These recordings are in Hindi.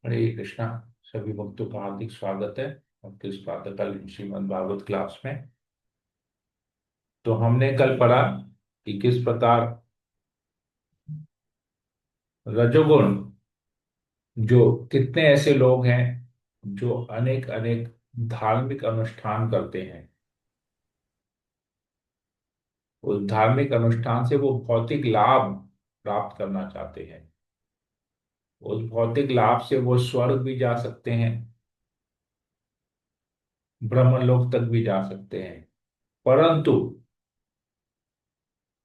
हरे कृष्णा। सभी भक्तों का हार्दिक स्वागत है आपके इस प्रातःकाल श्रीमद् भागवत क्लास में। तो हमने कल पढ़ा कि किस प्रकार रजोगुण, जो कितने ऐसे लोग हैं जो अनेक अनेक धार्मिक अनुष्ठान करते हैं। उस धार्मिक अनुष्ठान से वो भौतिक लाभ प्राप्त करना चाहते हैं। उस भौतिक लाभ से वो स्वर्ग भी जा सकते हैं, ब्रह्मलोक तक भी जा सकते हैं, परंतु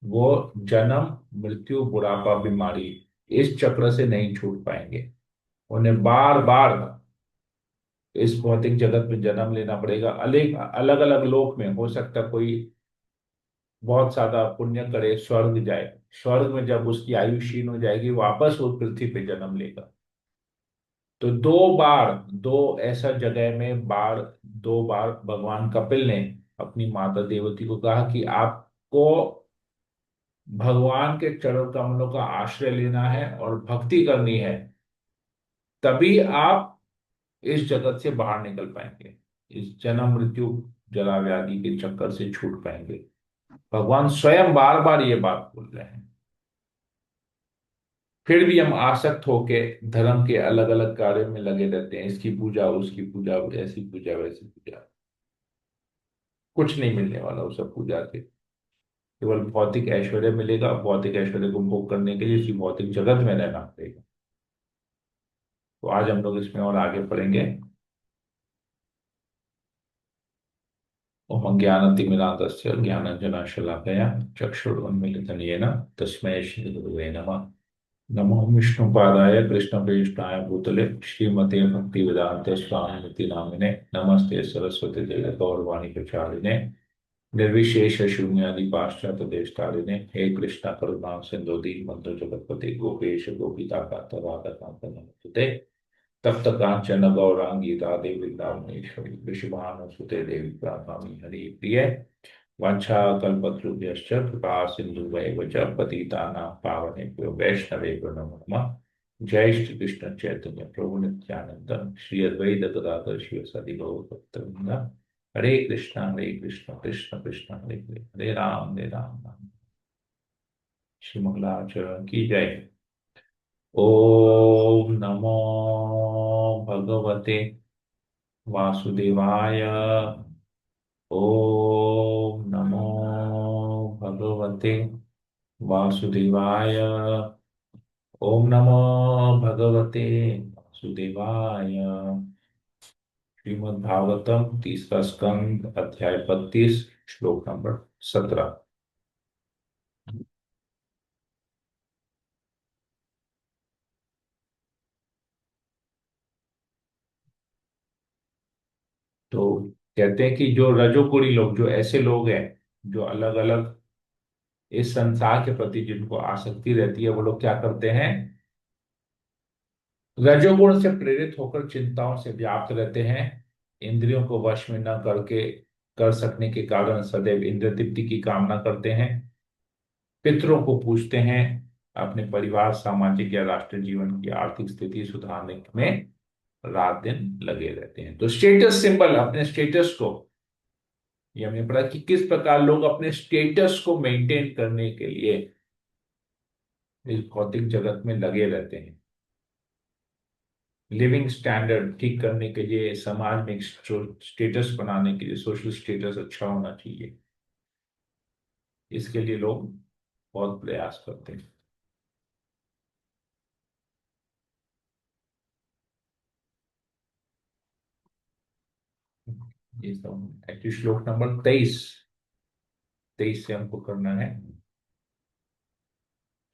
वो जन्म, मृत्यु, बुढ़ापा, बीमारी, इस चक्र से नहीं छूट पाएंगे। उन्हें बार बार इस भौतिक जगत में जन्म लेना पड़ेगा। अलग अलग अलग लोक में हो सकता है कोई बहुत ज्यादा पुण्य करे, स्वर्ग जाए। स्वर्ग में जब उसकी आयु क्षीण हो जाएगी, वापस वो पृथ्वी पे जन्म लेगा। तो दो बार, दो ऐसा जगह में बार, दो बार भगवान कपिल ने अपनी माता देवती को कहा कि आपको भगवान के चरण कमलों का आश्रय लेना है और भक्ति करनी है, तभी आप इस जगत से बाहर निकल पाएंगे, इस जन्म मृत्यु जरा व्याधि के चक्कर से छूट पाएंगे। भगवान स्वयं बार बार ये बात बोल रहे हैं। फिर भी हम आसक्त होके धर्म के अलग अलग कार्य में लगे रहते हैं, इसकी पूजा, उसकी पूजा, ऐसी पूजा, वैसी पूजा। कुछ नहीं मिलने वाला उस सब पूजा के। केवल भौतिक ऐश्वर्य मिलेगा। भौतिक ऐश्वर्य को भोग करने के लिए इसी भौतिक जगत में रहना पड़ेगा। तो आज हम लोग इसमें और आगे पढ़ेंगे। ओम अज्ञानतिमिरान्धस्य ज्ञानाञ्जनशलाकया चक्षुरुन्मीलितं येन तस्मै श्रीगुरुवे नमः। नमो विष्णुपादाय कृष्णप्रेष्ठाय भूतले श्रीमते भक्तिवेदान्त स्वामिनिति नामिने नमस्ते सरस्वती देवे गौरवाणी प्रचारिणे निर्विशेष शून्यादि पाश्चात्य देशतारिणे हे कृष्ण करुणा सिंधु दीनबंधु जगतपते गोपेश गोपिकांत राधाकांत नमोस्तुते तप्त कांचन गौरांगी राधे वृंदावनेश्वरी वृषभानुसुते देवी प्रणमामि हरि प्रिय। वाञ्छाकल्पतरुभ्यश्च कृपा सिन्धुभैव च पतितानां पावनेभ्यो वैष्णवेभ्यो नमो नमः। जय श्री कृष्ण चैतन्य प्रभु नित्यानंद श्री अद्वैत गदाधर शिवसदि गौरभक्तवृंद। हरे कृष्ण कृष्ण कृष्ण हरे हरे, हरे राम राम श्री मंगलाचरण की जय। ओम नमो भगवते वासुदेवाय। ओम नमो भगवते वासुदेवाय। ओम नमो भगवते वासुदेवाय। श्रीमद् भागवतम 30 स्कंद अध्याय 32 श्लोक नंबर 17। तो कहते हैं कि जो रजोगुणी लोग, जो ऐसे लोग हैं जो अलग अलग इस संसार के प्रति जिनको आसक्ति रहती है, वो लोग क्या करते हैं? रजोगुण से प्रेरित होकर चिंताओं से व्याप्त रहते हैं। इंद्रियों को वश में न करके कर सकने के कारण सदैव इंद्र तृप्ति की कामना करते हैं। पितरों को पूजते हैं। अपने परिवार, सामाजिक या राष्ट्रीय जीवन की आर्थिक स्थिति सुधारने में रात दिन लगे रहते हैं। तो स्टेटस सिंबल, अपने स्टेटस को, ये हमने पढ़ा कि किस प्रकार लोग अपने स्टेटस को मेंटेन करने के लिए इस भौतिक जगत में लगे रहते हैं। लिविंग स्टैंडर्ड ठीक करने के लिए, समाज में स्टेटस बनाने के लिए, सोशल स्टेटस अच्छा होना चाहिए, इसके लिए लोग बहुत प्रयास करते हैं। ये सब एक्चुअली श्लोक नंबर 23, 23 से हमको करना है।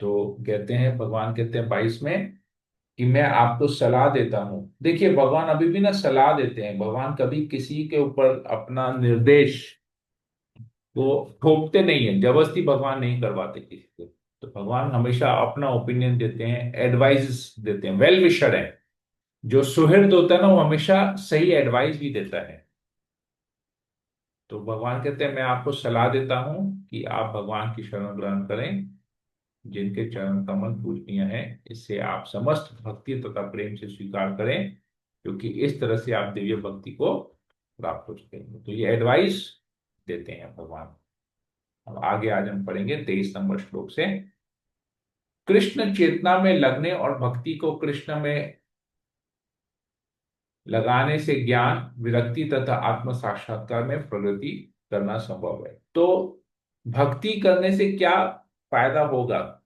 तो कहते हैं, भगवान कहते हैं 22 में कि मैं आपको सलाह देता हूं। देखिए, भगवान अभी भी ना सलाह देते हैं। भगवान कभी किसी के ऊपर अपना निर्देश वो थोपते नहीं है, जबरदस्ती भगवान नहीं करवाते किसी को। तो भगवान हमेशा अपना ओपिनियन देते हैं, एडवाइस देते हैं, वेल विशर है। जो सुहृद होता है ना, वो हमेशा सही एडवाइस भी देता है। तो भगवान कहते हैं मैं आपको सलाह देता हूं कि आप भगवान की शरण ग्रहण करें। जिनके चरण कमल पूजनीय है, इससे आप समस्त भक्ति तथा प्रेम से स्वीकार करें, क्योंकि इस तरह से आप दिव्य भक्ति को प्राप्त हो सकेंगे। तो ये एडवाइस देते हैं भगवान। अब आगे आज हम पढ़ेंगे 23 नंबर श्लोक से। कृष्ण चेतना में लगने और भक्ति को कृष्ण में लगाने से ज्ञान, विरक्ति तथा आत्म साक्षात्कार में प्रगति करना संभव है। तो भक्ति करने से क्या फायदा होगा,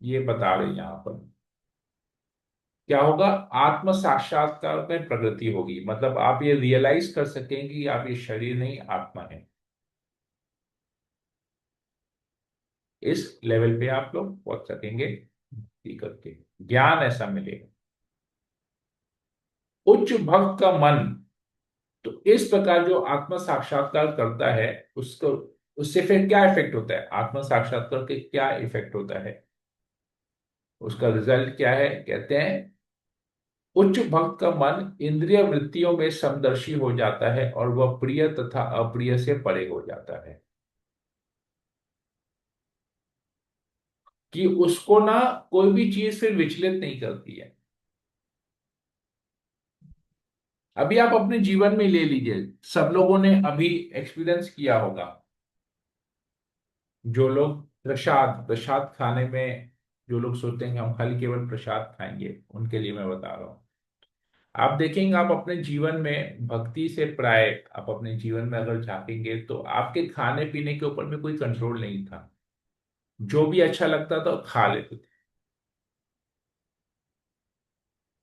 ये बता रहे हैं यहां पर। क्या होगा? आत्म साक्षात्कार में प्रगति होगी, मतलब आप ये रियलाइज कर सकेंगे कि आप ये शरीर नहीं, आत्मा है। इस लेवल पे आप लोग पहुंच सकेंगे भक्ति करके, ज्ञान ऐसा मिलेगा। उच्च भक्त का मन, तो इस प्रकार जो आत्म साक्षात्कार करता है उसको, उससे फिर क्या इफेक्ट होता है? आत्म साक्षात्कार के क्या इफेक्ट होता है, उसका रिजल्ट क्या है? कहते हैं उच्च भक्त का मन इंद्रिय वृत्तियों में समदर्शी हो जाता है और वह प्रिय तथा अप्रिय से परे हो जाता है, कि उसको ना कोई भी चीज फिर विचलित नहीं करती है। अभी आप अपने जीवन में ले लीजिए, सब लोगों ने अभी एक्सपीरियंस किया होगा, जो लोग प्रसाद प्रसाद खाने में, जो लोग सोचते हैं कि हम खाली केवल प्रसाद खाएंगे, उनके लिए मैं बता रहा हूँ। आप देखेंगे, आप अपने जीवन में भक्ति से प्राय आप अपने जीवन में अगर झांकेंगे तो आपके खाने पीने के ऊपर भी कोई कंट्रोल नहीं था। जो भी अच्छा लगता था वो खा लेते थे।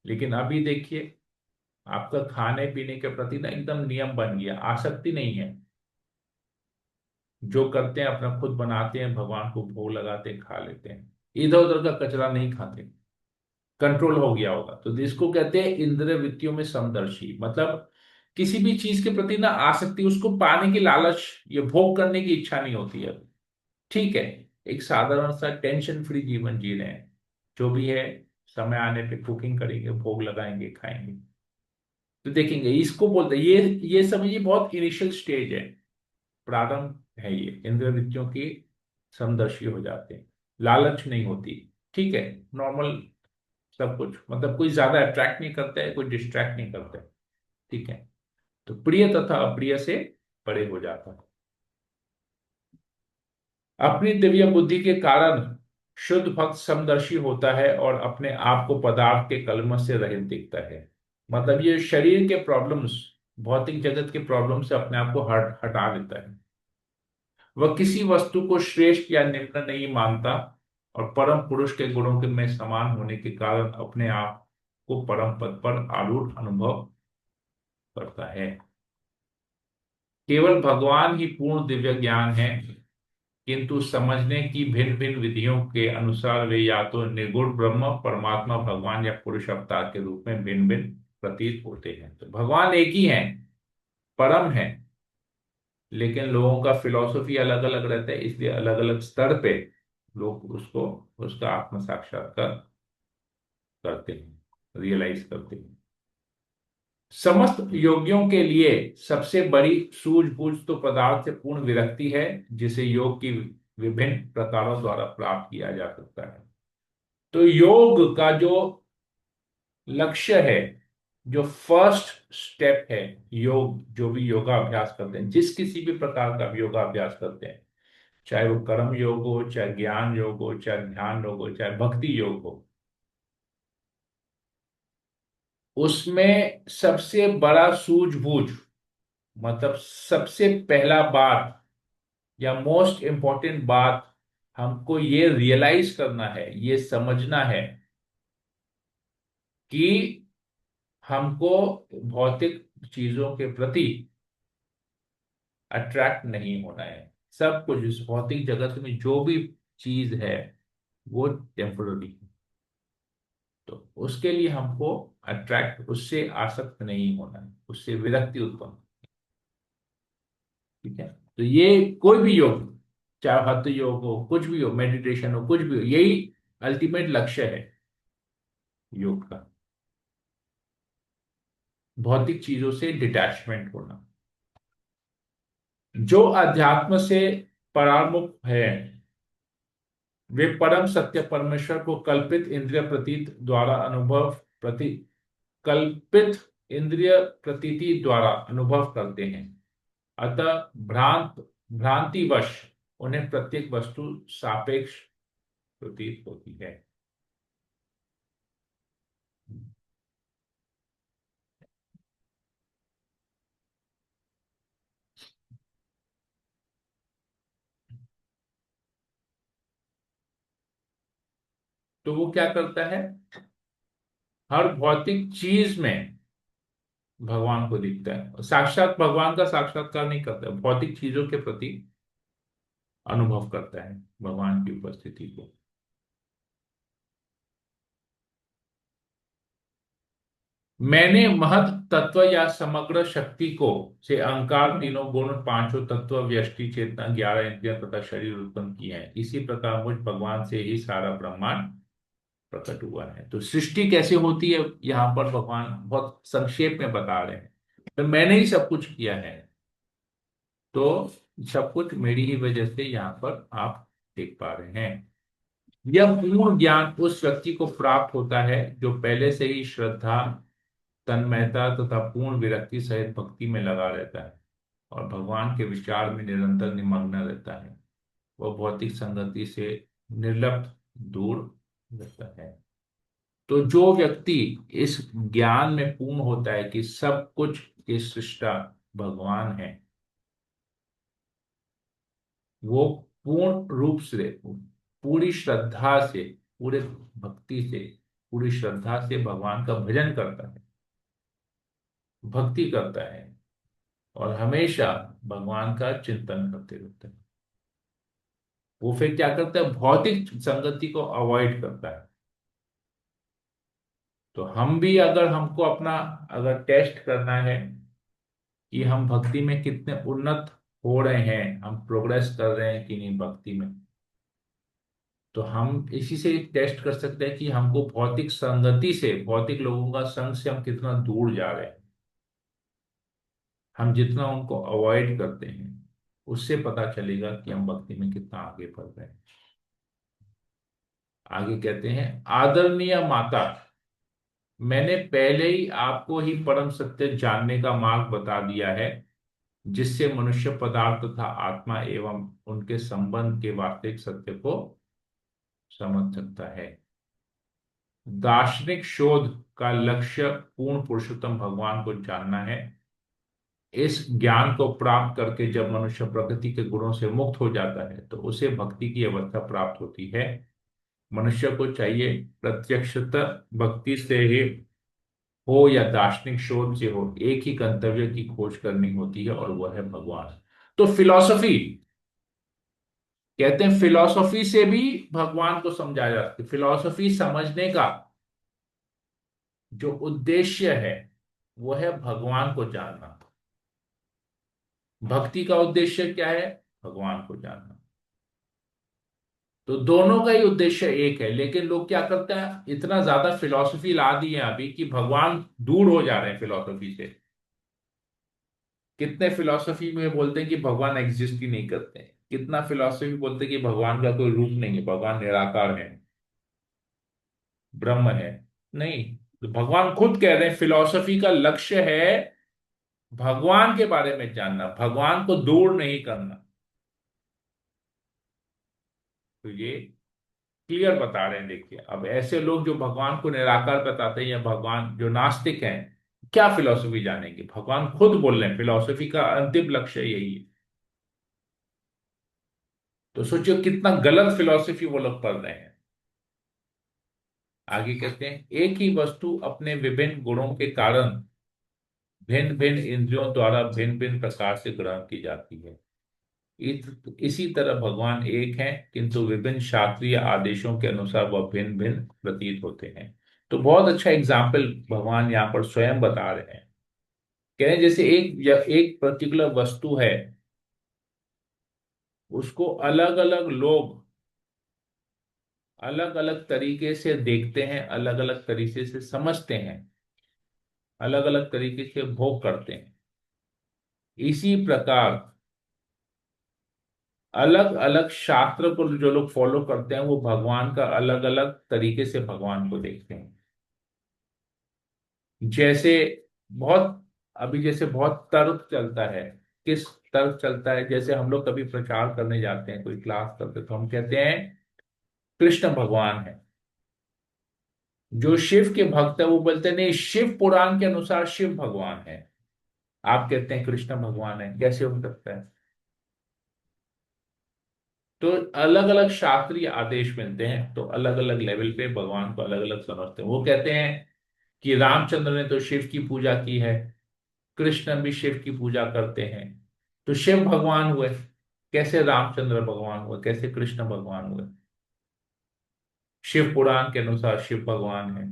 लेकिन अभी देखिए, आपका खाने पीने के प्रति ना एकदम नियम बन गया, आसक्ति नहीं है। जो करते हैं अपना खुद बनाते हैं, भगवान को भोग लगाते हैं, खा लेते हैं, इधर उधर का कचरा नहीं खाते। कंट्रोल हो गया होगा। तो जिसको कहते हैं इंद्रिय वृत्तियों में समदर्शी, मतलब किसी भी चीज के प्रति ना आसक्ति, उसको पाने की लालच, ये भोग करने की इच्छा नहीं होती है। ठीक है, एक साधारण सा टेंशन फ्री जीवन जी रहे हैं, जो भी है समय आने पे कुकिंग करेंगे, भोग लगाएंगे, खाएंगे। तो देखेंगे, इसको बोलते हैं, ये समझिए बहुत इनिशियल स्टेज है, प्रारंभ है ये। इंद्रिय वृत्तियों की समदर्शी हो जाते हैं, लालच नहीं होती। ठीक है, नॉर्मल सब कुछ, मतलब कोई ज्यादा अट्रैक्ट नहीं करता है, कोई डिस्ट्रैक्ट नहीं करता है। ठीक है, तो प्रिय तथा अप्रिय से परे हो जाता है। अपनी दिव्य बुद्धि के कारण शुद्ध भक्त समदर्शी होता है और अपने आप को पदार्थ के कलमश से रहित दिखता है। मतलब ये शरीर के प्रॉब्लम्स, भौतिक जगत के प्रॉब्लम से अपने आप को हटा देता है। वह किसी वस्तु को श्रेष्ठ या निम्न नहीं मानता और परम पुरुष के गुणों के में समान होने के कारण अपने आप को परम पद पर आरूढ़ अनुभव करता है। केवल भगवान ही पूर्ण दिव्य ज्ञान है, किंतु समझने की भिन्न भिन्न विधियों के अनुसार वे या तो निर्गुण ब्रह्म, परमात्मा, भगवान या पुरुष अवतार के रूप में भिन्न भिन्न प्रतीत होते हैं। तो भगवान एक ही है, परम है, लेकिन लोगों का फिलॉसफी अलग अलग रहता है, इसलिए अलग अलग स्तर पे लोग उसको, उसका आत्म साक्षात्कार करते हैं, रियलाइज करते हैं। समस्त योगियों के लिए सबसे बड़ी सूझबूझ तो पदार्थ से पूर्ण विरक्ति है, जिसे योग की विभिन्न प्रकारों द्वारा प्राप्त किया जा सकता है। तो योग का जो लक्ष्य है, जो फर्स्ट स्टेप है, योग, जो भी योगा अभ्यास करते हैं, जिस किसी भी प्रकार का भी योगा अभ्यास करते हैं, चाहे वो कर्म योग हो, चाहे ज्ञान योग हो, चाहे ध्यान योग हो, चाहे भक्ति योग हो, उसमें सबसे बड़ा सूझबूझ, मतलब सबसे पहला बात या मोस्ट इंपॉर्टेंट बात, हमको ये रियलाइज करना है, ये समझना है कि हमको भौतिक चीजों के प्रति अट्रैक्ट नहीं होना है। सब कुछ इस भौतिक जगत में जो भी चीज है वो टेम्पररी है। तो उसके लिए हमको अट्रैक्ट, उससे आसक्त नहीं होना है, उससे विरक्ति उत्पन्न। ठीक है, तो ये कोई भी योग, चाहे हठ योग हो, कुछ भी हो, मेडिटेशन हो, कुछ भी हो, यही अल्टीमेट लक्ष्य है योग का, भौतिक चीजों से डिटैचमेंट होना। जो अध्यात्म से परामुख है, वे परम सत्य परमेश्वर को कल्पित इंद्रिय प्रतीत द्वारा कल्पित इंद्रिय प्रतीति द्वारा अनुभव करते हैं। अतः भ्रांतिवश उन्हें प्रत्येक वस्तु सापेक्ष प्रतीत होती है। तो वो क्या करता है, हर भौतिक चीज में भगवान को दिखता है, और साक्षात भगवान का साक्षात्कार नहीं करता है, भौतिक चीजों के प्रति अनुभव करता है भगवान की उपस्थिति को। मैंने महत तत्व या समग्र शक्ति को से अहंकार, तीनों गुण, पांचों तत्व, व्यष्टि, चेतना, 11 इंद्रियां तथा शरीर उत्पन्न किए हैं। इसी प्रकार मुझ भगवान से ही सारा ब्रह्मांड प्रकट हुआ है। तो सृष्टि कैसे होती है यहाँ पर भगवान बहुत संक्षेप में बता रहे हैं। तो मैंने ही सब कुछ किया है, तो सब कुछ मेरी ही वजह से यहाँ पर आप देख पा रहे हैं। यह पूर्ण ज्ञान उस व्यक्ति को प्राप्त होता है जो पहले से ही श्रद्धा, तन्मयता तथा पूर्ण विरक्ति सहित भक्ति में लगा रहता है और भगवान के विचार में निरंतर निमग्न रहता है। वह भौतिक संगति से निर्लिप्त दूर रहता है। तो जो व्यक्ति इस ज्ञान में पूर्ण होता है कि सब कुछ के सृष्टा भगवान है, वो पूर्ण रूप से, पूरी श्रद्धा से, पूरे भक्ति से, पूरी श्रद्धा से भगवान का भजन करता है, भक्ति करता है और हमेशा भगवान का चिंतन करते रहता है। वो फिर क्या करता है, भौतिक संगति को अवॉइड करता है। तो हम भी, अगर हमको अपना अगर टेस्ट करना है कि हम भक्ति में कितने उन्नत हो रहे हैं, हम प्रोग्रेस कर रहे हैं कि नहीं भक्ति में, तो हम इसी से टेस्ट कर सकते हैं कि हमको भौतिक संगति से, भौतिक लोगों का संग से हम कितना दूर जा रहे हैं। हम जितना उनको अवॉइड करते हैं, उससे पता चलेगा कि हम भक्ति में कितना आगे बढ़ रहे हैं। आगे कहते हैं, आदरणीय माता, मैंने पहले ही आपको ही परम सत्य जानने का मार्ग बता दिया है, जिससे मनुष्य पदार्थ तथा आत्मा एवं उनके संबंध के वास्तविक सत्य को समझ सकता है। दार्शनिक शोध का लक्ष्य पूर्ण पुरुषोत्तम भगवान को जानना है। इस ज्ञान को प्राप्त करके जब मनुष्य प्रकृति के गुणों से मुक्त हो जाता है तो उसे भक्ति की अवस्था प्राप्त होती है। मनुष्य को चाहिए प्रत्यक्षतः भक्ति से ही हो या दार्शनिक शोध से हो, एक ही गंतव्य की खोज करनी होती है और वह है भगवान। तो फिलॉसफी, कहते हैं फिलॉसफी से भी भगवान को समझा जा सकता है। फिलॉसफी समझने का जो उद्देश्य है वो है भगवान को जानना। भक्ति का उद्देश्य क्या है, भगवान को जानना। तो दोनों का ही उद्देश्य एक है, लेकिन लोग क्या करते हैं, इतना ज्यादा फिलॉसफी ला दी है अभी कि भगवान दूर हो जा रहे हैं फिलॉसफी से। कितने फिलॉसफी में बोलते हैं कि भगवान एग्जिस्ट ही नहीं करते हैं, कितना फिलॉसफी बोलते हैं कि भगवान का कोई रूप नहीं है, भगवान निराकार है, ब्रह्म है। नहीं, तो भगवान खुद कह रहे हैं फिलॉसफी का लक्ष्य है भगवान के बारे में जानना, भगवान को दूर नहीं करना। तो ये क्लियर बता रहे हैं। देखिए, अब ऐसे लोग जो भगवान को निराकार बताते हैं या भगवान जो नास्तिक हैं, क्या फिलॉसफी जानेंगे। भगवान खुद बोल रहे हैं फिलॉसफी का अंतिम लक्ष्य यही है। तो सोचिए कितना गलत फिलॉसफी वो लोग पढ़ रहे हैं। आगे कहते हैं, एक ही वस्तु अपने विभिन्न गुणों के कारण भिन्न भिन्न इंद्रियों द्वारा भिन्न भिन्न प्रकार से ग्रहण की जाती है। इसी तरह भगवान एक हैं, किंतु विभिन्न शास्त्रीय आदेशों के अनुसार वह भिन्न भिन्न प्रतीत होते हैं। तो बहुत अच्छा एग्जाम्पल भगवान यहाँ पर स्वयं बता रहे हैं। कह रहे हैं जैसे एक पर्टिकुलर वस्तु है, उसको अलग अलग लोग अलग अलग तरीके से देखते हैं, अलग अलग तरीके से समझते हैं, अलग अलग तरीके से भोग करते हैं। इसी प्रकार अलग अलग शास्त्र को जो लोग फॉलो करते हैं वो भगवान का अलग अलग तरीके से भगवान को देखते हैं। जैसे बहुत अभी जैसे बहुत तर्क चलता है। किस तर्क चलता है? जैसे हम लोग कभी प्रचार करने जाते हैं, कोई क्लास करते हैं, तो हम कहते हैं कृष्ण भगवान है। जो शिव के भक्त है वो बोलते हैं नहीं, शिव पुराण के अनुसार शिव भगवान है। आप कहते हैं कृष्ण भगवान है, कैसे हो सकता है? तो अलग अलग शास्त्रीय आदेश मिलते हैं, तो अलग अलग लेवल पे भगवान को अलग अलग समझते हैं। वो कहते हैं कि रामचंद्र ने तो शिव की पूजा की है, कृष्ण भी शिव की पूजा करते हैं, तो शिव भगवान हुए। कैसे रामचंद्र भगवान हुए, कैसे कृष्ण भगवान हुए? शिव पुराण के अनुसार शिव भगवान है।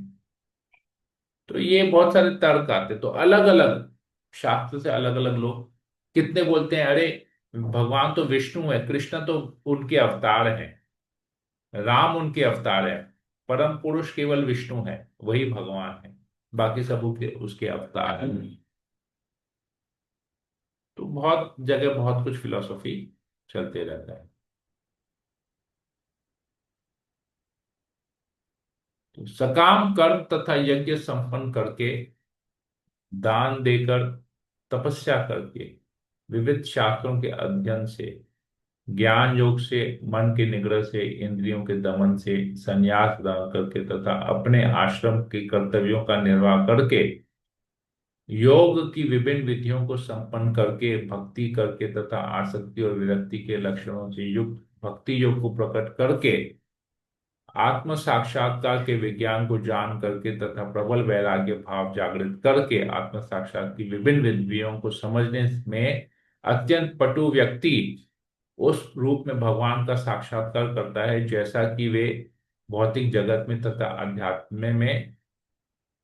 तो ये बहुत सारे तर्क आते, तो अलग अलग शास्त्र से अलग अलग लोग कितने बोलते हैं अरे भगवान तो विष्णु है, कृष्ण तो उनके अवतार हैं, राम उनके अवतार है, परम पुरुष केवल विष्णु है, वही भगवान है, बाकी सब उसके उसके अवतार हैं। तो बहुत जगह बहुत कुछ फिलोसफी चलते रहता है। तो सकाम कर्म तथा यज्ञ संपन्न करके, दान देकर, तपस्या करके, विविध शास्त्रों के अध्ययन से, ज्ञान योग से, मन के निग्रह से, इंद्रियों के दमन से, संन्यास ग्रहण करके तथा अपने आश्रम के कर्तव्यों का निर्वाह करके, योग की विभिन्न विधियों को संपन्न करके, भक्ति करके तथा आसक्ति और विरक्ति के लक्षणों से युक्त भक्ति योग को प्रकट करके, आत्म साक्षात्कार के विज्ञान को जान करके तथा प्रबल वैराग्य भाव जागृत करके, आत्म साक्षात की विभिन्न विधियों को समझने में अत्यंत पटु व्यक्ति उस रूप में भगवान का साक्षात्कार करता है जैसा कि वे भौतिक जगत में तथा अध्यात्म में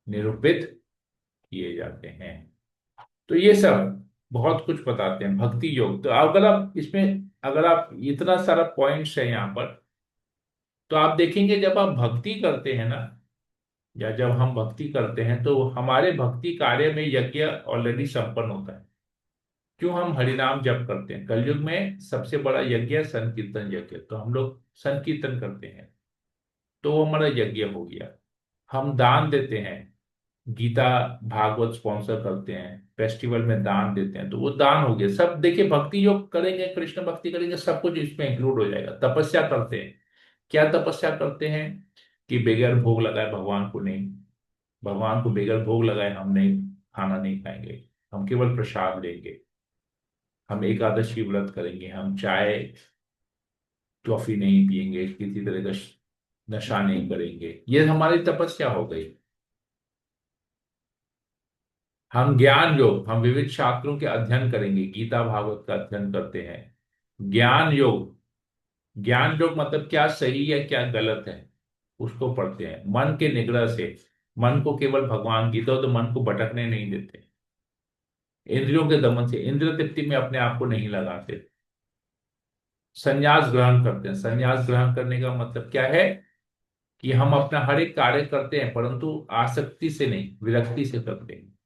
निरूपित किए जाते हैं। तो ये सब बहुत कुछ बताते हैं भक्ति योग। तो अगर आप इसमें, अगर आप इतना सारा पॉइंट्स है यहाँ पर, तो आप देखेंगे जब आप भक्ति करते हैं ना, या जब हम भक्ति करते हैं तो हमारे भक्ति कार्य में यज्ञ ऑलरेडी संपन्न होता है। क्यों हम हरिनाम जप करते हैं? कलयुग में सबसे बड़ा यज्ञ है संकीर्तन यज्ञ, तो हम लोग संकीर्तन करते हैं, तो वो हमारा यज्ञ हो गया। हम दान देते हैं, गीता भागवत स्पॉन्सर करते हैं, फेस्टिवल में दान देते हैं, तो वो दान हो गया। सब देखिए भक्ति योग करेंगे, कृष्ण भक्ति करेंगे, सब कुछ इसमें इंक्लूड हो जाएगा। तपस्या करते हैं, क्या तपस्या करते हैं? कि बगैर भोग लगाए भगवान को नहीं, भगवान को बगैर भोग लगाए हम नहीं, खाना नहीं खाएंगे, हम केवल प्रसाद लेंगे, हम एकादशी व्रत करेंगे, हम चाय टॉफी नहीं पिएंगे, किसी तरह का नशा नहीं करेंगे, ये हमारी तपस्या हो गई। हम ज्ञान योग, हम विविध शास्त्रों के अध्ययन करेंगे, गीता भागवत का अध्ययन करते हैं। ज्ञान योग, ज्ञान योग मतलब क्या सही है क्या गलत है उसको पढ़ते हैं। मन के निग्रह से, मन को केवल भगवान, गीता तो मन को भटकने नहीं देते। इंद्रियों के दमन से, इंद्रिय तृप्ति में अपने आप को नहीं लगाते। संन्यास ग्रहण करते हैं, संन्यास ग्रहण करने का मतलब क्या है? कि हम अपना हर एक कार्य करते हैं परंतु आसक्ति से नहीं, विरक्ति से करते हैं,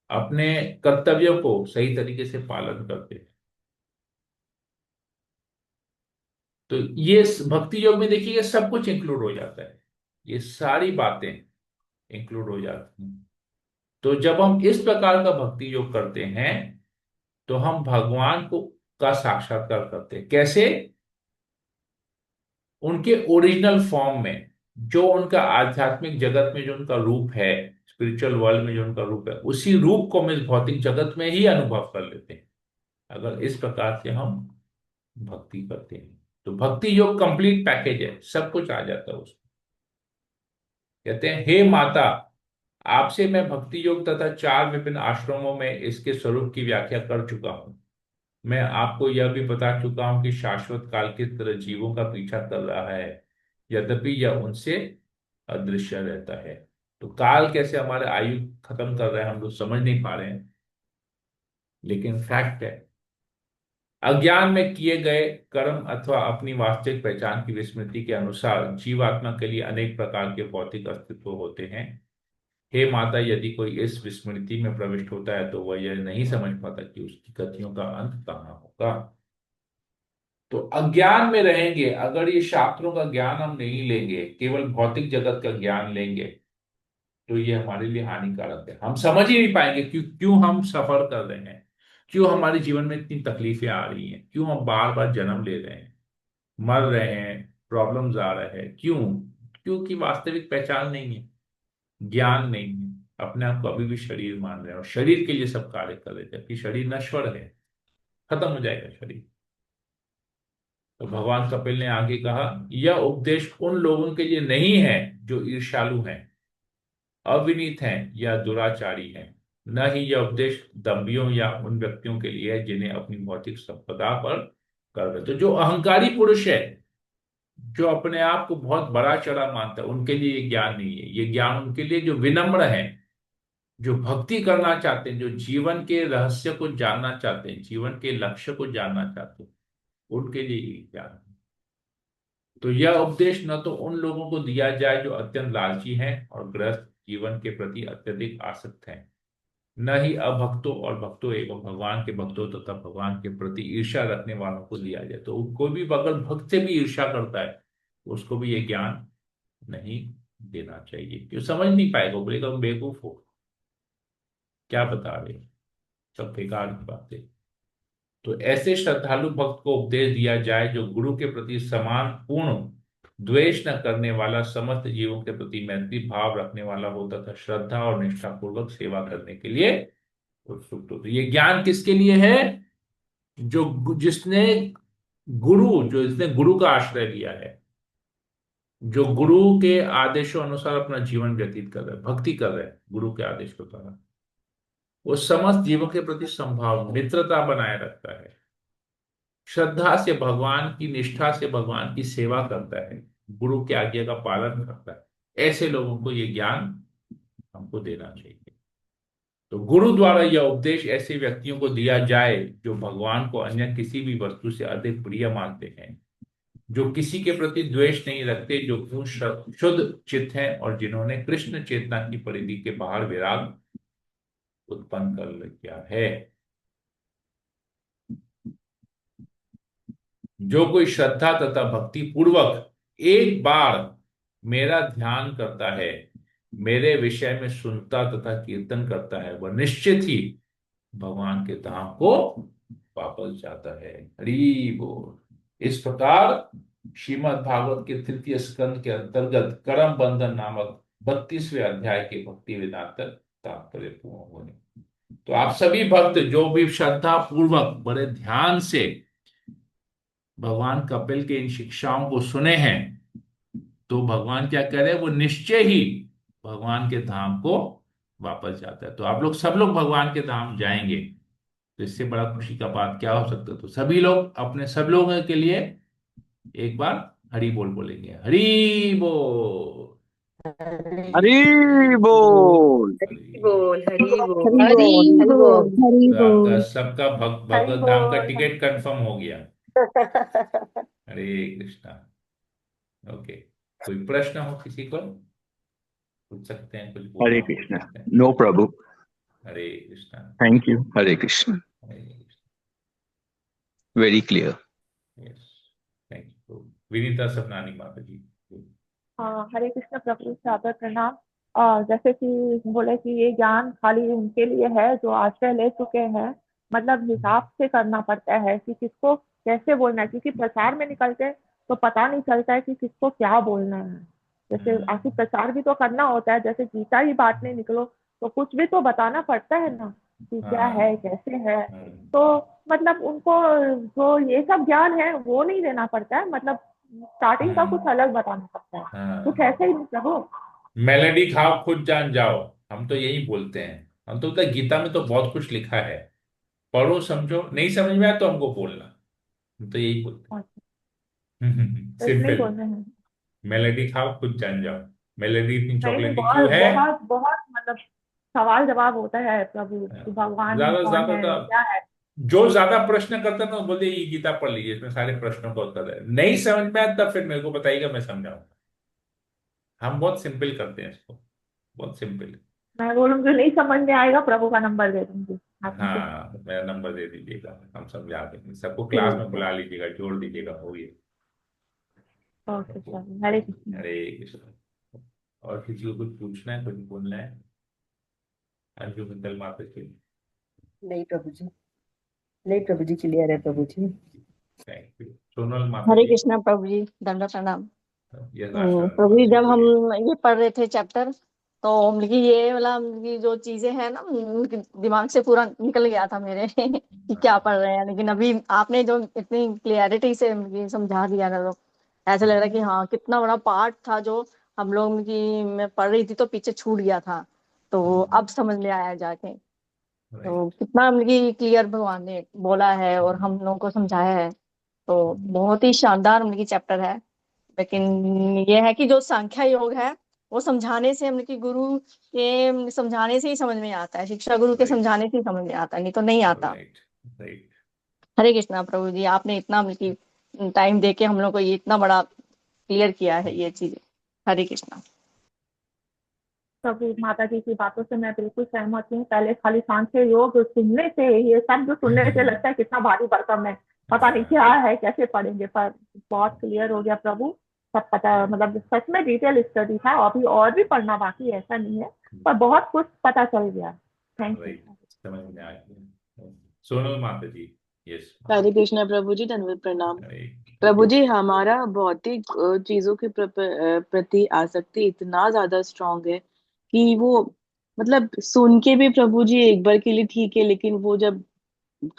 अपने कर्तव्यों को सही तरीके से पालन करते हैं। तो ये भक्ति योग में देखिए सब कुछ इंक्लूड हो जाता है, ये सारी बातें इंक्लूड हो जाती हैं। तो जब हम इस प्रकार का भक्ति योग करते हैं तो हम भगवान को का साक्षात्कार करते हैं। कैसे? उनके ओरिजिनल फॉर्म में, जो उनका आध्यात्मिक जगत में जो उनका रूप है, स्पिरिचुअल वर्ल्ड में जो उनका रूप है, उसी रूप को हम इस भौतिक जगत में ही अनुभव कर लेते हैं अगर इस प्रकार से हम भक्ति करते हैं। तो भक्ति योग कंप्लीट पैकेज है, सब कुछ आ जाता है उसमें। कहते हैं हे माता, आपसे मैं भक्ति योग तथा चार विभिन्न आश्रमों में इसके स्वरूप की व्याख्या कर चुका हूं। मैं आपको यह भी बता चुका हूं कि शाश्वत काल की तरह जीवों का पीछा कर रहा है, यद्यपि यह उनसे अदृश्य रहता है। तो काल कैसे हमारे आयु खत्म कर रहा है हम लोग समझ नहीं पा रहे हैं, लेकिन फैक्ट है। अज्ञान में किए गए कर्म अथवा अपनी वास्तविक पहचान की विस्मृति के अनुसार जीवात्मा के लिए अनेक प्रकार के भौतिक अस्तित्व होते हैं। हे माता, यदि कोई इस विस्मृति में प्रविष्ट होता है तो वह यह नहीं समझ पाता कि उसकी गतियों का अंत कहाँ होगा। तो अज्ञान में रहेंगे, अगर ये शास्त्रों का ज्ञान हम नहीं लेंगे, केवल भौतिक जगत का ज्ञान लेंगे, तो ये हमारे लिए हानिकारक है। हम समझ ही नहीं पाएंगे क्यों क्यों हम सफर कर रहे हैं, क्यों हमारे जीवन में इतनी तकलीफें आ रही हैं, क्यों हम बार बार जन्म ले रहे हैं, मर रहे हैं, प्रॉब्लम्स आ रहे हैं, क्यों? क्योंकि वास्तविक पहचान नहीं है, ज्ञान नहीं है, अपने आप को अभी भी शरीर मान रहे हैं और शरीर के लिए सब कार्य कर रहे हैं, जबकि शरीर नश्वर है, खत्म हो जाएगा शरीर। तो भगवान कपिल ने आगे कहा, यह उपदेश उन लोगों के लिए नहीं है जो ईर्ष्यालु हैं, अविनीत हैं या दुराचारी हैं। न ही यह उपदेश दम्भियों या उन व्यक्तियों के लिए है जिन्हें अपनी भौतिक संपदा पर गर्व है। तो जो अहंकारी पुरुष है, जो अपने आप को बहुत बड़ा चढ़ा मानता है, उनके लिए ये ज्ञान नहीं है। ये ज्ञान उनके लिए जो विनम्र है, जो भक्ति करना चाहते हैं, जो जीवन के रहस्य को जानना चाहते हैं, जीवन के लक्ष्य को जानना चाहते हैं, उनके लिए ये ज्ञान है। तो यह उपदेश न तो उन लोगों को दिया जाए जो अत्यंत लालची हैं और गृहस्थ जीवन के प्रति अत्यधिक आसक्त हैं, न ही अभक्तों और भक्तों एवं भगवान के भक्तों तथा भगवान के प्रति ईर्ष्या रखने वालों को दिया जाए। तो कोई भी अगर भक्त से भी ईर्ष्या करता है, उसको भी ये ज्ञान नहीं देना चाहिए, क्यों? समझ नहीं पाएगा, बोलेगा तुम बेवकूफ हो, क्या बता रहे हो, सब बेकार की बातें। तो ऐसे श्रद्धालु भक्त को उपदेश दिया जाए जो गुरु के प्रति समान पूर्ण द्वेष न करने वाला, समस्त जीवों के प्रति मैत्री भाव रखने वाला हो तथा श्रद्धा और निष्ठा पूर्वक सेवा करने के लिए उत्सुक हो। तो ये ज्ञान किसके लिए है? जिसने जो इसने गुरु का आश्रय लिया है, जो गुरु के आदेशों अनुसार अपना जीवन व्यतीत कर रहा है, भक्ति कर रहा है गुरु के आदेश के द्वारा, वो समस्त जीवों के प्रति संभाव मित्रता बनाए रखता है, श्रद्धा से भगवान की, निष्ठा से भगवान की सेवा करता है, गुरु की आज्ञा का पालन करता है। ऐसे लोगों को ये ज्ञान हमको देना चाहिए। तो गुरु द्वारा यह उपदेश ऐसे व्यक्तियों को दिया जाए जो भगवान को अन्य किसी भी वस्तु से अधिक प्रिय मानते हैं, जो किसी के प्रति द्वेष नहीं रखते, जो शुद्ध चित्त हैं और जिन्होंने कृष्ण चेतना की परिधि के बाहर विराग उत्पन्न कर लिया है। जो कोई श्रद्धा तथा भक्ति पूर्वक एक बार मेरा ध्यान करता है, मेरे विषय में सुनता तथा कीर्तन करता है, वह निश्चित ही भगवान के धाम को वापस जाता है। हरि बोल। इस प्रकार श्रीमद् भागवत के तृतीय स्कंद के अंतर्गत करम बंधन नामक 32वें अध्याय के भक्ति वेदांत तात्पर्य पूर्ण होने। तो आप सभी भक्त जो भी श्रद्धा पूर्वक बड़े ध्यान से भगवान कपिल के इन शिक्षाओं को सुने हैं, तो भगवान क्या कह रहे हैं, वो निश्चय ही भगवान के धाम को वापस जाता है। तो आप लोग सब लोग भगवान के धाम जाएंगे, तो इससे बड़ा खुशी का बात क्या हो सकता है। तो सभी लोग अपने सब लोगों के लिए एक बार हरि बोल बोलेंगे। हरि बोल। हरि बोल बोल। हरि बोल हरि बोल हरि हरि बोल हरि बोल बोल हरि तो आपका बोल। सबका हरि भगवत धाम का बोल टिकट कंफर्म हो गया। हरे कृष्णा। ओके, कोई प्रश्न हो किसी को, पूछ सकते हैं, कुछ बोलना हरे हो पूछ कृष्णा। सकते हैं। नो प्रभु। Hare Krishna. Thank you. Hare Krishna. Hare Krishna. Very clear. Yes, thank you. Vinita Sapnani माता जी। हाँ, हरे कृष्ण प्रभु, सादर प्रणाम। जैसे कि बोले कि ये ज्ञान खाली उनके लिए है जो आश्रय ले चुके हैं। मतलब हिसाब से करना पड़ता है कि किसको कैसे बोलना है, क्योंकि प्रचार में निकलते हैं तो पता नहीं चलता है कि किसको क्या बोलना है। जैसे आखिर प्रचार भी तो करना होता है, जैसे गीता ही बांटने निकलो तो कुछ भी तो बताना पड़ता है ना, कि क्या है हाँ कैसे है। हाँ तो मतलब उनको जो ये सब ज्ञान है वो नहीं देना पड़ता है, मतलब स्टार्टिंग का कुछ हाँ अलग बताना पड़ता है, कुछ हाँ। ऐसे ही प्रभु। मेलेडी खाओ खुद जान जाओ, हम तो यही बोलते हैं। हम तो बोलते हैं, गीता में तो बहुत कुछ लिखा है, पढ़ो समझो, नहीं समझ में आया तो हमको बोलना। हम तो यही बोलते अच्छा, हैं। तो इसमें ही सिंपल। बोल रहे हैं। मेलेडी खाओ खुद जान जाओ। मेलेडी इतनी नहीं नहीं, चॉकलेटी क्यों बहुत है? बहुत बहुत मतलब सवाल जवाब होता है प्रभु कि भगवान ज्यादा से कौन ज्यादा है तो क्या है। जो ज्यादा प्रश्न करता है ना, बोलते ये गीता पढ़ लीजिए, इसमें सारे प्रश्नों का उत्तर है। नहीं समझ में आया तब फिर मेरे को बताइएगा, मैं समझाऊंगा। हम बहुत सिंपल करते हैं इसको, बहुत सिंपल। मैं बोलूंगी नहीं समझ में आएगा, प्रभु का नंबर दे दूंगी। आपने कुछ। हाँ, मेरा नंबर दे दीजिएगा, हम समझा देंगे सबको, क्लास में ठीक है। बुला लीजिएगा, जोड़ दीजिएगा, होगी ओके सबको। सर, हरे कृष्ण। हरे कृष्ण। और किसी को कुछ पूछना है, कुछ बोलना है? अंजू मित्तल माता जी। नहीं प्रभु जी, नहीं प्रभु जी, क्लियर है प्रभु जी। Thank you. सोनल माता हरे जी। कृष्णा प्रभु जी, दंडवत प्रणाम। यस, आशा प्रभु जी, माता जी जब हम बोलिए। ये पढ़ रहे थे चैप्टर, तो मतलब कि ये वाला मतलब कि जो चीजें हैं ना, दिमाग से पूरा निकल गया था मेरे कि क्या हाँ, पढ़ रहे हैं। लेकिन अभी आपने जो इतनी क्लियरिटी से मतलब कि समझा दिया ना, तो ऐसा लग रहा है कि हाँ, कितना बड़ा पार्ट था जो हम लोग मतलब कि मैं पढ़ रही थी तो पीछे छूट गया था, तो अब समझ में आया जाके। तो राइट। कितना मतलब कि क्लियर भगवान ने बोला है और हम लोगों को समझाया है। तो बहुत ही शानदार मतलब की चैप्टर है। लेकिन ये है कि जो सांख्य योग है, वो समझाने से मतलब कि गुरु के समझाने से ही समझ में आता है, शिक्षा गुरु के राइट। समझाने से ही समझ में आता है, नहीं तो नहीं आता। राइट। राइट। हरे कृष्णा प्रभु जी, आपने इतना मतलब कि टाइम दे के हम लोग को ये इतना बड़ा क्लियर किया है ये चीजें। हरे कृष्णा। प्रभु माता जी की बातों से मैं बिल्कुल सहमत हूँ। पहले खाली सांख्य योग सुनने से, ये शब्द सुनने से लगता है कितना भारी भरकम है, पता नहीं क्या है, कैसे पढ़ेंगे, पर बहुत क्लियर हो गया प्रभु। सब पता, मतलब सच में डिटेल स्टडी था, अभी और भी पढ़ना बाकी है, ऐसा नहीं है, पर बहुत कुछ पता चल गया। Thank you. राइट, समझ में आ गया। सोनल माता जी। यस माता हरे जी। कृष्णा प्रभु जी, धन्यवाद प्रणाम। हरे। प्रभु यस। जी, हमारा भौतिक चीजों के प्रति आसक्ति इतना ज्यादा स्ट्रांग है कि वो, मतलब सुन के भी प्रभु जी एक बार के लिए ठीक है, लेकिन वो जब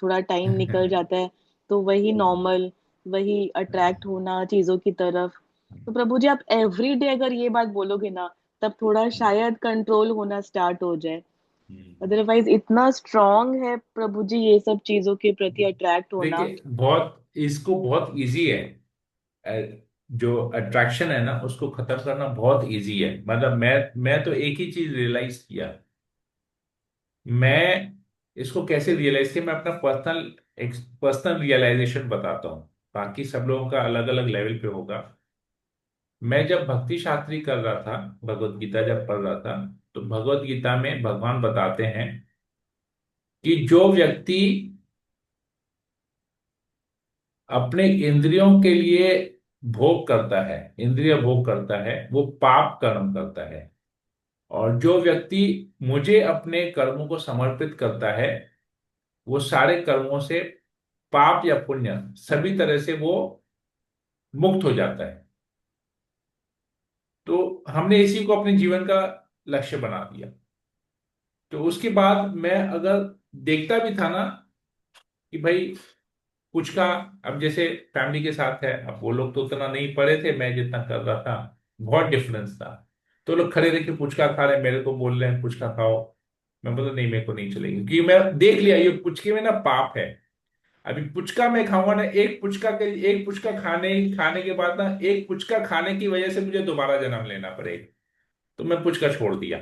थोड़ा टाइम निकल जाता है तो वही नॉर्मल, वही अट्रैक्ट होना चीजों की तरफ। तो प्रभु जी, आप एवरी डे अगर ये बात बोलोगे ना, तब थोड़ा शायद कंट्रोल होना स्टार्ट हो जाए। अदरवाइज इतना स्ट्रांग है प्रभु जी ये सब चीजों के प्रति अट्रैक्ट होना। देखिए, बहुत इसको बहुत इजी है। जो अट्रैक्शन है ना, उसको खत्म करना बहुत इजी है। मतलब मैं तो एक ही चीज रियलाइज किया। मैं इसको कैसे रियलाइज किया, मैं अपना पर्सनल रियलाइजेशन बताता हूँ। बाकी सब लोगों का अलग अलग लेवल पे होगा। मैं जब भक्ति शास्त्री कर रहा था, भगवत गीता जब पढ़ रहा था, तो भगवत गीता में भगवान बताते हैं कि जो व्यक्ति अपने इंद्रियों के लिए भोग करता है, इंद्रिय भोग करता है, वो पाप कर्म करता है। और जो व्यक्ति मुझे अपने कर्मों को समर्पित करता है, वो सारे कर्मों से, पाप या पुण्य, सभी तरह से वो मुक्त हो जाता है। तो हमने इसी को अपने जीवन का लक्ष्य बना दिया। तो उसके बाद मैं अगर देखता भी था ना कि भाई कुछ का, अब जैसे फैमिली के साथ है, अब वो लोग तो उतना नहीं पढ़े थे, मैं जितना कर रहा था, बहुत डिफरेंस था। तो लोग खड़े रह के पुचका खा रहे हैं, मेरे को बोल रहे हैं पुचका खाओ। मैं बोला नहीं, मेरे को नहीं चलेगी, क्योंकि मैं देख लिया ये पुचके में ना पाप है। अभी पुचका मैं खाऊंगा ना, एक पुचका खाने खाने के बाद ना, एक पुचका खाने की वजह से मुझे दोबारा जन्म लेना पड़ेगा। तो मैं पुचका छोड़ दिया।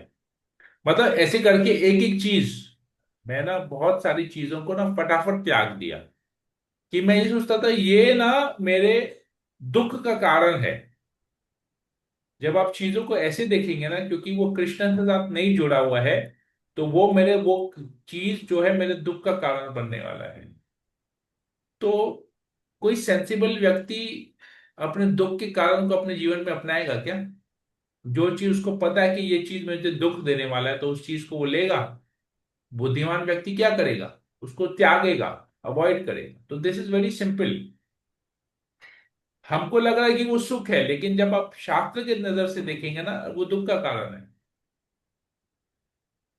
मतलब ऐसे करके एक एक चीज, मैं ना बहुत सारी चीजों को ना फटाफट त्याग दिया। कि मैं ये सोचता था ये ना मेरे दुख का कारण है। जब आप चीजों को ऐसे देखेंगे ना, क्योंकि वो कृष्ण के साथ नहीं जुड़ा हुआ है, तो वो चीज जो है मेरे दुख का कारण बनने वाला है। तो कोई सेंसिबल व्यक्ति अपने दुख के कारण को अपने जीवन में अपनाएगा क्या? जो चीज उसको पता है कि ये चीज मुझे दुख देने वाला है, तो उस चीज को वो लेगा। बुद्धिमान व्यक्ति क्या करेगा? उसको त्यागेगा, अवॉइड करेगा। तो दिस इज वेरी सिंपल। हमको लग रहा है कि वो सुख है, लेकिन जब आप शास्त्र के नजर से देखेंगे ना, वो दुख का कारण है।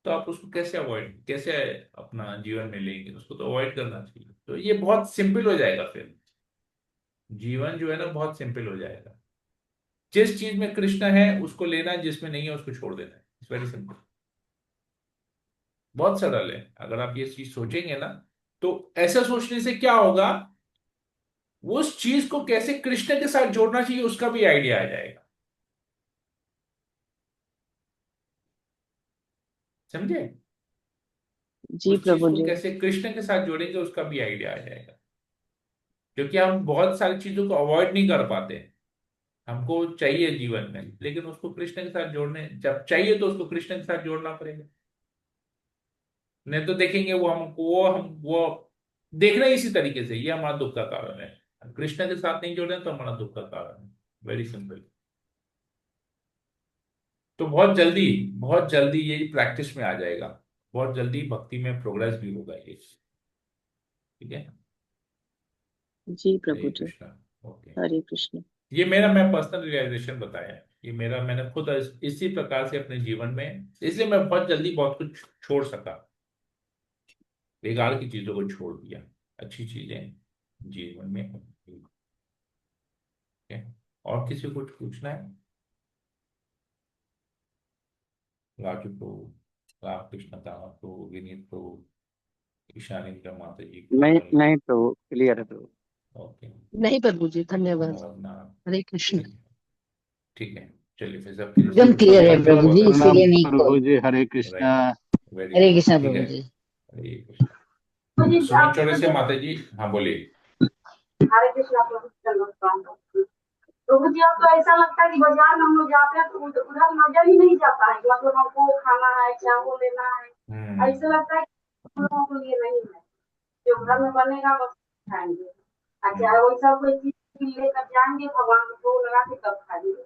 तो आप उसको कैसे अपना जीवन में लेंगे? उसको तो अवॉइड करना चाहिए। तो ये बहुत सिंपल हो जाएगा फिर। जीवन जो है ना, बहुत सिंपल हो जाएगा। जिस चीज में कृष्ण है उसको लेना है, जिसमें नहीं है उसको छोड़ देना है। It's very simple. बहुत सरल है। अगर आप ये चीज सोचेंगे ना, तो ऐसा सोचने से क्या होगा, वो उस चीज को कैसे कृष्ण के साथ जोड़ना चाहिए उसका भी आइडिया आ जाएगा। समझे? जी उस चीज प्रभु को जी। कैसे कृष्ण के साथ जोड़ेंगे उसका भी आइडिया आ जाएगा। क्योंकि हम बहुत सारी चीजों को अवॉइड नहीं कर पाते। हमको चाहिए जीवन में, लेकिन उसको कृष्ण के साथ जोड़ने, जब चाहिए तो उसको कृष्ण के साथ जोड़ना पड़ेगा। नहीं तो देखेंगे वो देखना ही इसी तरीके से, ये हमारा दुख का कारण है। कृष्ण के साथ नहीं जुड़े तो हमारा दुख का कारण है। Very simple. तो बहुत जल्दी ये प्रैक्टिस में आ जाएगा, बहुत जल्दी भक्ति में प्रोग्रेस भी होगा ये। ठीक है। जी हरे प्रभु जी। कृष्णा। ओके। हरे कृष्ण। ये मेरा मैं पर्सनल रियलाइजेशन बताया है, ये मेरा मैंने खुद इसी प्रकार से अपने जीवन में, इसलिए मैं बहुत जल्दी बहुत कुछ छोड़ सका, बेकार की चीजों को छोड़ दिया, अच्छी चीजें जीवन में होती हैं। ठीक है? और किसी को कुछ पूछना है? राजू को, रामकृष्ण का तो, विनीत को, ईशानी का, माता जी, नहीं कोमल। नहीं तो क्लियर है तो। ओके। नहीं प्रभु जी, धन्यवाद। नवरत्ना। हरे कृष्ण। ठीक है। ठीक है। चलिए फिर सबके लिए एकदम सबको क्लियर है सबको थोड़ा प्रभु बहुत जी, अच्छा प्रणाम इसीलिए नहीं प्रभु जी, हरे कृष्णा। राइट। वेरी हरे गुड। कृष्णा ठीक है। प्रभु जी। हरे कृष्ण। सुमित चौड़े से माता जी, हाँ बोलिए। हरे कृष्णा प्रभु जी। प्रभु जी, अब तो ऐसा लगता है कि बाजार में हम लोग जाते हैं तो उधर नजर ही नहीं जाता है, मतलब हमको खाना है चाहे वो लेना है, ऐसा लगता है कि हम लोगों को ये नहीं है, जो घर में बनेगा बस खाएंगे, और चाहे वैसा कोई चीज लेकर जाएंगे भगवान को भोग लगा के तब खाएंगे।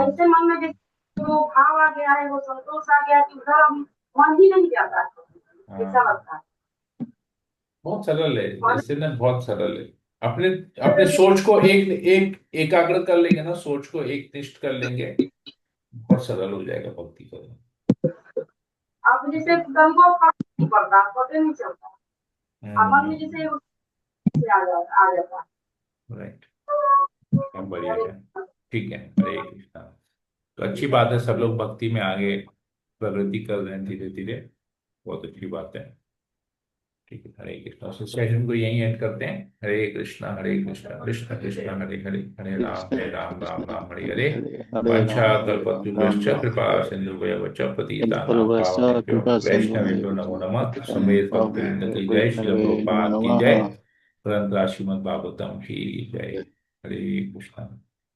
ऐसे मन में जैसे वो भाव आ गया है, वो संतोष आ गया है कि उधर अब मन ही नहीं जाता है, ऐसा लगता है। बहुत सरल है, और इससे ना बहुत सरल है। अपने अपने सोच को एक एक एकाग्र कर लेंगे ना, सोच को एक निष्ठ कर लेंगे, बहुत सरल हो जाएगा भक्ति करना। अब जैसे गंगो फर्क नहीं पड़ता, पता नहीं चलता, अब मन में जैसे आ जाता राइट। बढ़िया है। ठीक है। हरे कृष्णा। तो अच्छी बात है, सब लोग भक्ति में आगे प्रगति कर रहे हैं धीरे धीरे, बहुत अच्छी बात है। ठीक है। हरे कृष्णा। तो सेशन को यहीं एंड करते हैं। हरे कृष्णा कृष्ण कृष्ण हरे हरे, हरे राम राम राम हरे हरे। हरे वंशा राम हरे राम राम कल्पतरुभ्यश्च राम कृपा हरे हरे। सिन्धुभ्यश्च पतितानां पूर्वश्च पावनेभ्यो कृपा सिंधु वैष्णवेभ्यो नमो नमः। वैष्णव समेत भक्तवृंद की जय, श्रील वैष्णवे नमो प्रभुपाद की नमः। जय, ग्रंथ श्रीमद् भागवतम की जय। हरे कृष्णा।